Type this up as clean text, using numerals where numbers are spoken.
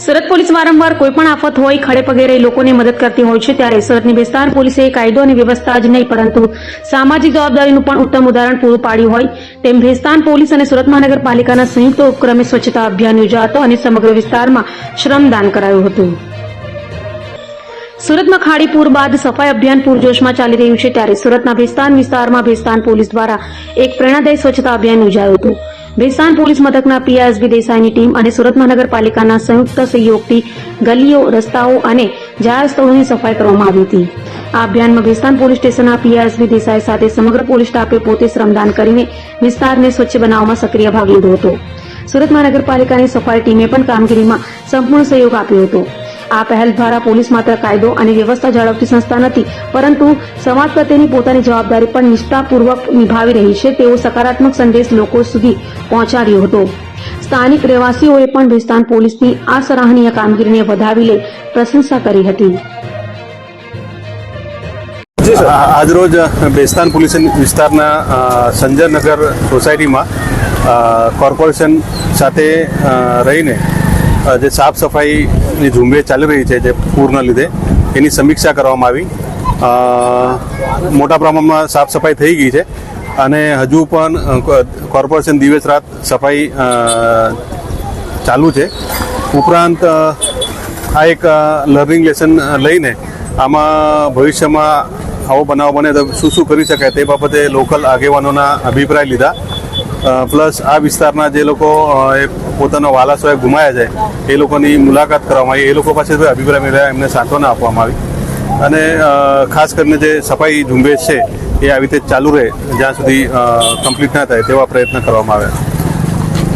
Surat police વારંવાર કોઈપણ આફત હોય ખડે પગે રહી લોકોને મદદ કરતી હોય છે, ત્યારે સુરતની વિસ્તાર પોલીસે કાયદો અને વ્યવસ્થા જ નહીં પરંતુ સામાજિક જવાબદારીનું પણ ઉત્તમ ઉદાહરણ પૂરું પાડ્યું હોય તેમ ભેસ્તાન પોલીસ અને સુરત મહાનગરપાલિકાના સંયુક્ત ઉપક્રમે સ્વચ્છતા અભિયાન યોજાતો અને સમગ્ર વિસ્તારમાં શ્રમદાન કરાયું હતું। સુરતમાં ખાડીપુર બાદ સફાઈ અભિયાન પૂરજોશમાં ચાલી રહ્યું છે, ત્યારે સુરતના ભેસ્તાન વિસ્તારમાં ભેસ્તાન પોલીસ દ્વારા એક પ્રેરણાદાયી સ્વચ્છતા અભિયાન યોજાયું હતું। ભેસ્તાન પોલીસ મથકના પીઆઈએસબી દેસાઈની ટીમ અને સુરત મહાનગરપાલિકાના સંયુક્ત સહયોગથી ગલીઓ, રસ્તાઓ અને જાહેર સ્થળોની સફાઈ કરવામાં આવી હતી। આ અભિયાનમાં ભેસ્તાન પોલીસ સ્ટેશનના પીઆઈએસબી દેસાઈ સાથે સમગ્ર પોલીસ સ્ટાફે પોતે શ્રમદાન કરીને વિસ્તારને સ્વચ્છ બનાવવામાં સક્રિય ભાગ લીધો હતો। સુરત મહાનગરપાલિકાની સફાઈ ટીમે પણ કામગીરીમાં સંપૂર્ણ સહયોગ આપ્યો હતો। આ પહેલ દ્વારા પોલીસ માત્ર કાયદો અને વ્યવસ્થા જાળવતી સંસ્થા નથી પરંતુ સમાજ પ્રત્યેની પોતાની જવાબદારી પણ નિષ્ઠાપૂર્વક નિભાવી રહી છે તેવો સકારાત્મક સંદેશ લોકો સુધી પહોંચાડ્યો હતો। સ્થાનિક રહેવાસીઓએ પણ ભેસ્તાન પોલીસની આ સરાહનીય કામગીરીને વધાવી લઈ પ્રશંસા કરી હતી। આજરોજ ભેસ્તાન પોલીસ વિસ્તારના સંજયનગર સોસાયટીમાં કોર્પોરેશન સાથે રહીને જે સાફ સફાઈની ઝુંબેશ ચાલી રહી છે જે પૂરના લીધે એની સમીક્ષા કરવામાં આવી। મોટા પ્રમાણમાં સાફ સફાઈ થઈ ગઈ છે અને હજુ પણ કોર્પોરેશન દિવસ રાત સફાઈ ચાલુ છે। ઉપરાંત આ એક લર્નિંગ લેસન લઈને આમાં ભવિષ્યમાં આવો બનાવ બને તો શું કરી શકાય તે બાબતે લોકલ આગેવાનોના અભિપ્રાય લીધા। પ્લસ આ વિસ્તારના જે લોકો પોતાનો વાલાસોએ ગુમાયા છે એ લોકોની મુલાકાત કરવામાં આવી, એ લોકો પાસે અભિપ્રાય મેળવ્યા, એમને સાંત્વના આપવામાં આવી અને ખાસ કરીને જે સફાઈ ઝુંબેશ છે એ આવી રીતે ચાલુ રહે જ્યાં સુધી કમ્પ્લીટ ના થાય તેવા પ્રયત્ન કરવામાં આવ્યા।